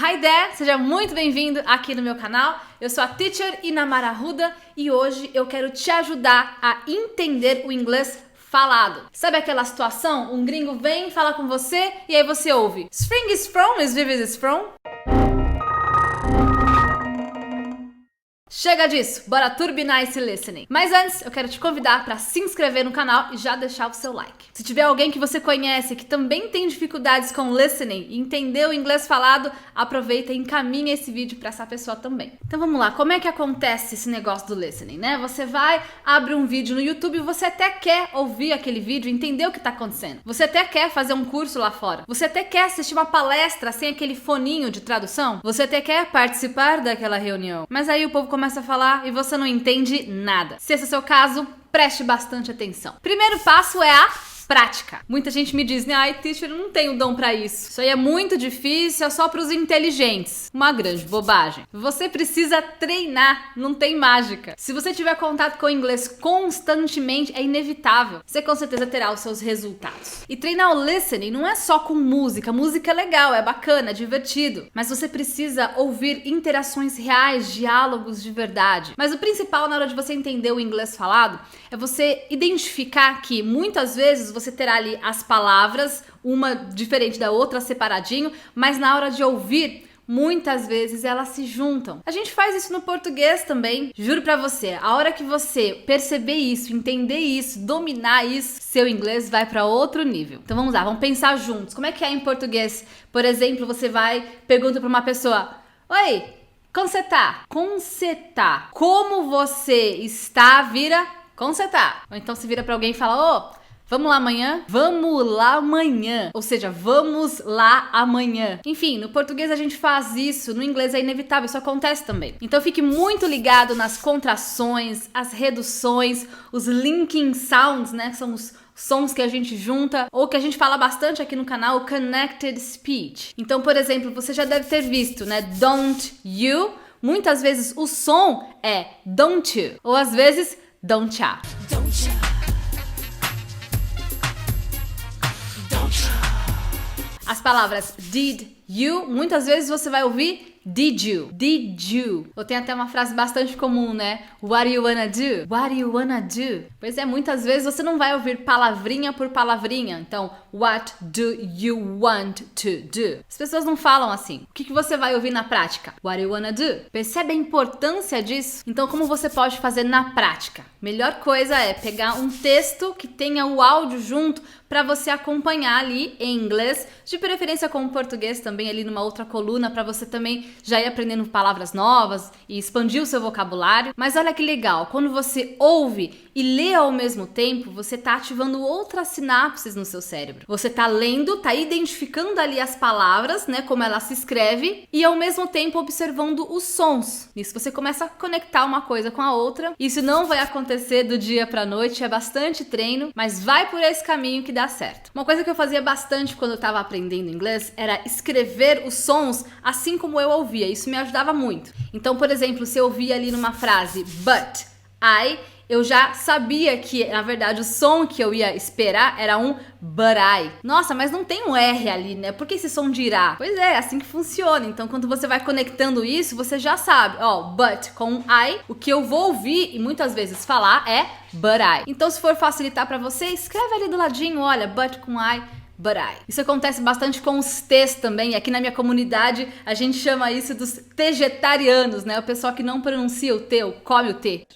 Hi there! Seja muito bem-vindo aqui no meu canal. Eu sou a Teacher Inamara Arruda e hoje eu quero te ajudar a entender o inglês falado. Sabe aquela situação? Um gringo vem, fala com você e aí você ouve Spring is from, is vivid is from. Chega disso, bora turbinar esse listening. Mas antes, eu quero te convidar para se inscrever no canal e já deixar o seu like. Se tiver alguém que você conhece que também tem dificuldades com listening e entender o inglês falado, aproveita e encaminha esse vídeo para essa pessoa também. Então vamos lá, como é que acontece esse negócio do listening, né? Você vai, abre um vídeo no YouTube e você até quer ouvir aquele vídeo e entender o que tá acontecendo. Você até quer fazer um curso lá fora. Você até quer assistir uma palestra sem aquele foninho de tradução. Você até quer participar daquela reunião. Mas aí o povo começa a falar e você não entende nada. Se esse é o seu caso, preste bastante atenção. Primeiro passo é a prática. Muita gente me diz, né? Ai, teacher, eu não tenho dom pra isso. Isso aí é muito difícil, é só pros inteligentes. Uma grande bobagem. Você precisa treinar, não tem mágica. Se você tiver contato com o inglês constantemente, é inevitável. Você com certeza terá os seus resultados. E treinar o listening não é só com música. Música é legal, é bacana, é divertido. Mas você precisa ouvir interações reais, diálogos de verdade. Mas o principal na hora de você entender o inglês falado é você identificar que muitas vezes você terá ali as palavras, uma diferente da outra, separadinho, mas na hora de ouvir, muitas vezes elas se juntam. A gente faz isso no português também. Juro pra você, a hora que você perceber isso, entender isso, dominar isso, seu inglês vai pra outro nível. Então vamos lá, vamos pensar juntos. Como é que é em português? Por exemplo, você vai, pergunta pra uma pessoa: oi, como você tá? Como você tá? Como você está, vira como você tá? Ou então se vira pra alguém e fala: ô, vamos lá amanhã? Vamos lá amanhã. Ou seja, vamos lá amanhã. Enfim, no português a gente faz isso, no inglês é inevitável, isso acontece também. Então fique muito ligado nas contrações, as reduções, os linking sounds, né? Que são os sons que a gente junta, ou que a gente fala bastante aqui no canal, o connected speech. Então, por exemplo, você já deve ter visto, né? Don't you. Muitas vezes o som é don't you. Ou às vezes don't ya. Don't ya. As palavras did you, muitas vezes você vai ouvir did you, did you. Ou tem até uma frase bastante comum, né? What do you wanna do? What do you wanna do? Pois é, muitas vezes você não vai ouvir palavrinha por palavrinha. Então, what do you want to do? As pessoas não falam assim. O que você vai ouvir na prática? What do you wanna do? Percebe a importância disso? Então, como você pode fazer na prática? Melhor coisa é pegar um texto que tenha o áudio junto para você acompanhar ali em inglês, de preferência com o português também ali numa outra coluna, para você também já ir aprendendo palavras novas e expandir o seu vocabulário. Mas olha que legal, quando você ouve e lê ao mesmo tempo, você tá ativando outras sinapses no seu cérebro. Você tá lendo, tá identificando ali as palavras, né, como ela se escreve, e ao mesmo tempo observando os sons. Nisso você começa a conectar uma coisa com a outra. Isso não vai acontecer do dia pra noite, é bastante treino, mas vai por esse caminho que dá certo. Uma coisa que eu fazia bastante quando eu tava aprendendo inglês era escrever os sons assim como eu ouvia. Isso me ajudava muito. Então, por exemplo, se eu ouvia ali numa frase but I, eu já sabia que, na verdade, o som que eu ia esperar era um but I. Nossa, mas não tem um R ali, né? Por que esse som de irá? Pois é assim que funciona. Então, quando você vai conectando isso, você já sabe, ó, but com I, o que eu vou ouvir e muitas vezes falar é but I. Então, se for facilitar pra você, escreve ali do ladinho, olha, but com I, but I. Isso acontece bastante com os T's também. Aqui na minha comunidade, a gente chama isso dos tegetarianos, né? O pessoal que não pronuncia o T, ou come o T.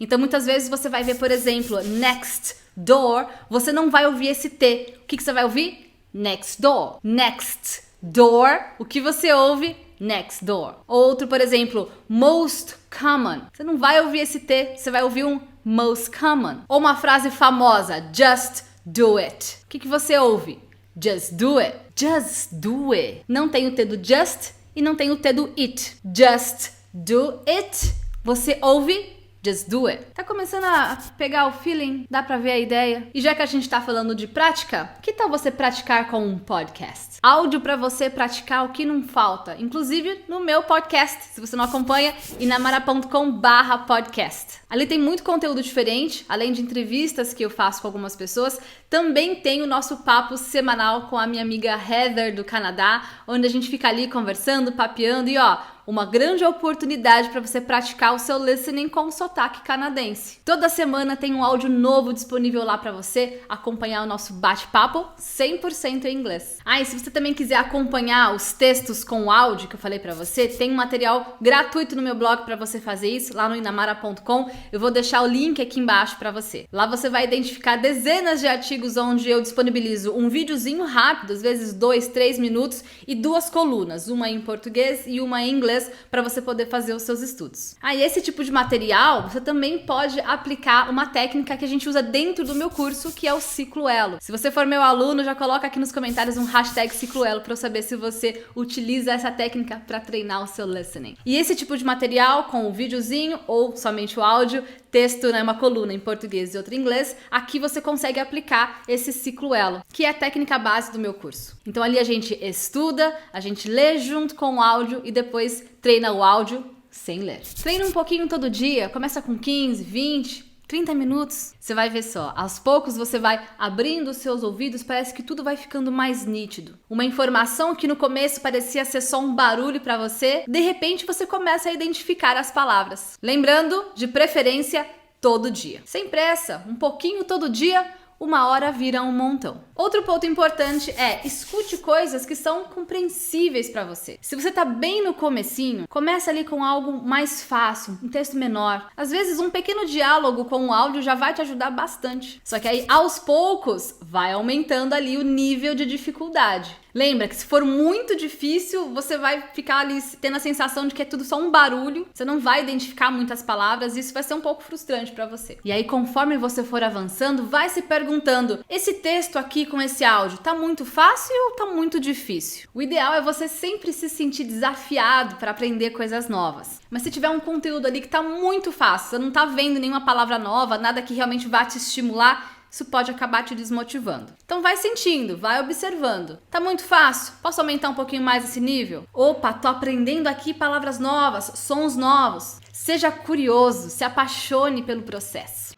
Então muitas vezes você vai ver, por exemplo, next door, você não vai ouvir esse T. O que você vai ouvir? Next door. Next door, o que você ouve? Next door. Outro, por exemplo, most common. Você não vai ouvir esse T, você vai ouvir um most common. Ou uma frase famosa, just do it. O que você ouve? Just do it. Just do it. Não tem o T do just e não tem o T do it. Just do it. Você ouve Just do it. Tá começando a pegar o feeling? Dá pra ver a ideia? E já que a gente tá falando de prática, que tal você praticar com um podcast? Áudio pra você praticar o que não falta, inclusive no meu podcast. Se você não acompanha, inamara.com/podcast. Ali tem muito conteúdo diferente, além de entrevistas que eu faço com algumas pessoas, também tem o nosso papo semanal com a minha amiga Heather do Canadá, onde a gente fica ali conversando, papeando e uma grande oportunidade para você praticar o seu listening com sotaque canadense. Toda semana tem um áudio novo disponível lá para você acompanhar o nosso bate-papo 100% em inglês. E se você também quiser acompanhar os textos com o áudio que eu falei para você, tem um material gratuito no meu blog para você fazer isso, lá no inamara.com. Eu vou deixar o link aqui embaixo para você. Lá você vai identificar dezenas de artigos onde eu disponibilizo um videozinho rápido, às vezes 2, 3 minutos, e 2 colunas, uma em português e uma em inglês, para você poder fazer os seus estudos. E esse tipo de material, você também pode aplicar uma técnica que a gente usa dentro do meu curso, que é o Ciclo Elo. Se você for meu aluno, já coloca aqui nos comentários um hashtag Ciclo Elo para eu saber se você utiliza essa técnica para treinar o seu listening. E esse tipo de material, com o videozinho ou somente o áudio, texto, uma coluna em português e outra em inglês, aqui você consegue aplicar esse Ciclo Elo, que é a técnica base do meu curso. Então ali a gente estuda, a gente lê junto com o áudio e depois treina o áudio sem ler. Treina um pouquinho todo dia, começa com 15, 20, 30 minutos. Você vai ver só, aos poucos você vai abrindo os seus ouvidos, parece que tudo vai ficando mais nítido. Uma informação que no começo parecia ser só um barulho para você, de repente você começa a identificar as palavras. Lembrando, de preferência, todo dia. Sem pressa, um pouquinho todo dia, uma hora vira um montão. Outro ponto importante é escute coisas que são compreensíveis para você. Se você tá bem no comecinho, começa ali com algo mais fácil, um texto menor. Às vezes um pequeno diálogo com o áudio já vai te ajudar bastante. Só que aí aos poucos vai aumentando ali o nível de dificuldade. Lembra que se for muito difícil, você vai ficar ali tendo a sensação de que é tudo só um barulho, você não vai identificar muitas palavras e isso vai ser um pouco frustrante para você. E aí, conforme você for avançando, vai se perguntando, esse texto aqui com esse áudio, tá muito fácil ou tá muito difícil? O ideal é você sempre se sentir desafiado para aprender coisas novas. Mas se tiver um conteúdo ali que tá muito fácil, você não tá vendo nenhuma palavra nova, nada que realmente vá te estimular, isso pode acabar te desmotivando. Então vai sentindo, vai observando. Tá muito fácil? Posso aumentar um pouquinho mais esse nível? Opa, tô aprendendo aqui palavras novas, sons novos. Seja curioso, se apaixone pelo processo.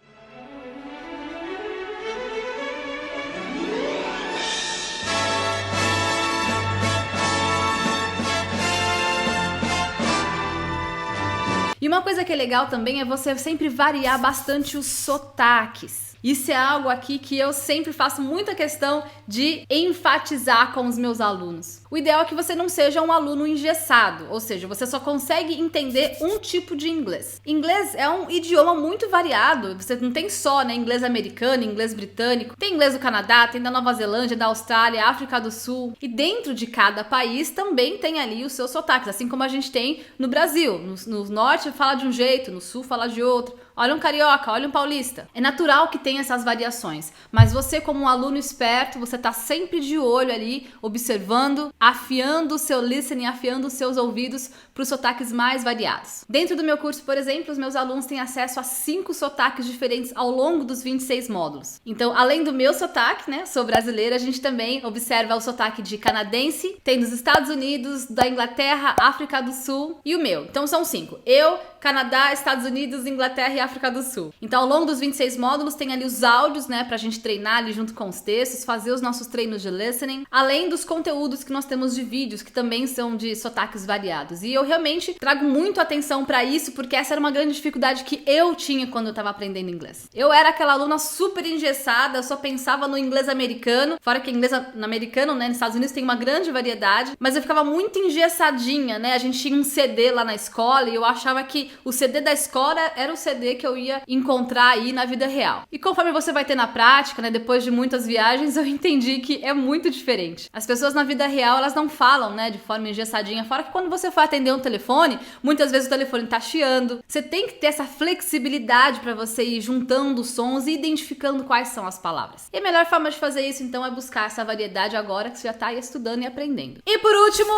E uma coisa que é legal também é você sempre variar bastante os sotaques. Isso é algo aqui que eu sempre faço muita questão de enfatizar com os meus alunos. O ideal é que você não seja um aluno engessado, ou seja, você só consegue entender um tipo de inglês. Inglês é um idioma muito variado, você não tem só inglês americano, inglês britânico, tem inglês do Canadá, tem da Nova Zelândia, da Austrália, África do Sul, e dentro de cada país também tem ali os seus sotaques, assim como a gente tem no Brasil. No norte fala de um jeito, no sul fala de outro. Olha um carioca, olha um paulista. É natural que tenha essas variações, mas você como um aluno esperto, você tá sempre de olho ali, observando, afiando o seu listening, afiando os seus ouvidos para os sotaques mais variados. Dentro do meu curso, por exemplo, os meus alunos têm acesso a 5 sotaques diferentes ao longo dos 26 módulos. Então, além do meu sotaque, sou brasileira, a gente também observa o sotaque de canadense, tem dos Estados Unidos, da Inglaterra, África do Sul e o meu. Então são 5. Eu, Canadá, Estados Unidos, Inglaterra e África do Sul. Então, ao longo dos 26 módulos, tem ali os áudios, pra gente treinar ali junto com os textos, fazer os nossos treinos de listening, além dos conteúdos que nós temos de vídeos, que também são de sotaques variados. E eu realmente trago muito atenção pra isso, porque essa era uma grande dificuldade que eu tinha quando eu tava aprendendo inglês. Eu era aquela aluna super engessada, eu só pensava no inglês americano, fora que inglês americano, nos Estados Unidos tem uma grande variedade, mas eu ficava muito engessadinha, A gente tinha um CD lá na escola e eu achava que o CD da escola era o CD que eu ia encontrar aí na vida real. E conforme você vai ter na prática, depois de muitas viagens, eu entendi que é muito diferente. As pessoas na vida real, elas não falam, de forma engessadinha. Fora que quando você for atender um telefone, muitas vezes o telefone tá chiando. Você tem que ter essa flexibilidade para você ir juntando os sons e identificando quais são as palavras. E a melhor forma de fazer isso, então, é buscar essa variedade agora que você já tá aí estudando e aprendendo. E por último,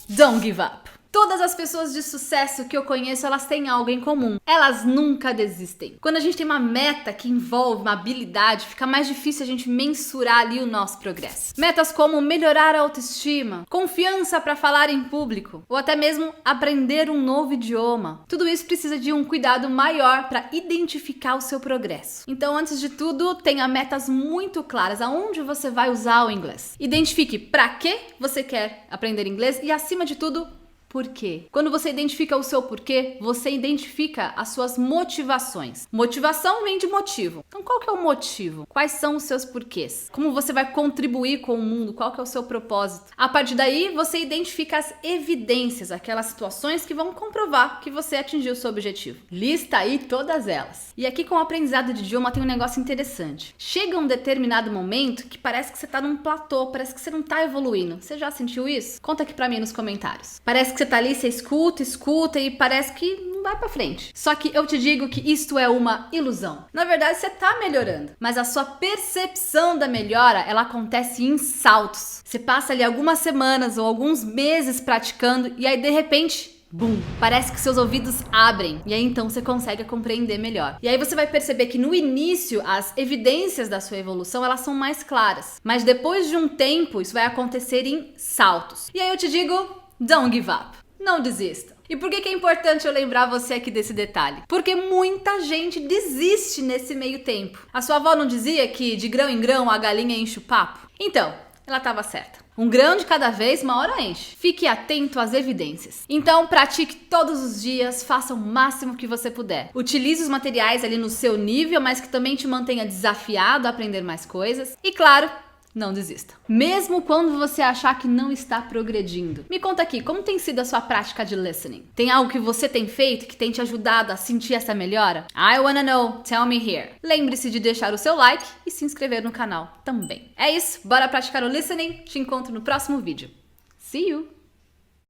don't give up. Todas as pessoas de sucesso que eu conheço, elas têm algo em comum. Elas nunca desistem. Quando a gente tem uma meta que envolve uma habilidade, fica mais difícil a gente mensurar ali o nosso progresso. Metas como melhorar a autoestima, confiança para falar em público, ou até mesmo aprender um novo idioma. Tudo isso precisa de um cuidado maior para identificar o seu progresso. Então, antes de tudo, tenha metas muito claras aonde você vai usar o inglês. Identifique para que você quer aprender inglês e, acima de tudo, por quê? Quando você identifica o seu porquê, você identifica as suas motivações. Motivação vem de motivo. Então, qual que é o motivo? Quais são os seus porquês? Como você vai contribuir com o mundo? Qual que é o seu propósito? A partir daí, você identifica as evidências, aquelas situações que vão comprovar que você atingiu o seu objetivo. Lista aí todas elas. E aqui com o aprendizado de idioma tem um negócio interessante. Chega um determinado momento que parece que você tá num platô, parece que você não tá evoluindo. Você já sentiu isso? Conta aqui pra mim nos comentários. Parece que você tá ali, você escuta e parece que não vai pra frente. Só que eu te digo que isto é uma ilusão. Na verdade, você tá melhorando, mas a sua percepção da melhora, ela acontece em saltos. Você passa ali algumas semanas ou alguns meses praticando e aí de repente, bum! Parece que seus ouvidos abrem e aí então você consegue compreender melhor. E aí você vai perceber que no início as evidências da sua evolução elas são mais claras, mas depois de um tempo isso vai acontecer em saltos. E aí eu te digo, don't give up. Não desista. E por que é importante eu lembrar você aqui desse detalhe? Porque muita gente desiste nesse meio tempo. A sua avó não dizia que de grão em grão a galinha enche o papo? Então, ela estava certa. Um grão de cada vez, uma hora enche. Fique atento às evidências. Então, pratique todos os dias, faça o máximo que você puder. Utilize os materiais ali no seu nível, mas que também te mantenha desafiado a aprender mais coisas. E claro, não desista. Mesmo quando você achar que não está progredindo. Me conta aqui, como tem sido a sua prática de listening? Tem algo que você tem feito que tem te ajudado a sentir essa melhora? I wanna know, tell me here. Lembre-se de deixar o seu like e se inscrever no canal também. É isso, bora praticar o listening? Te encontro no próximo vídeo. See you!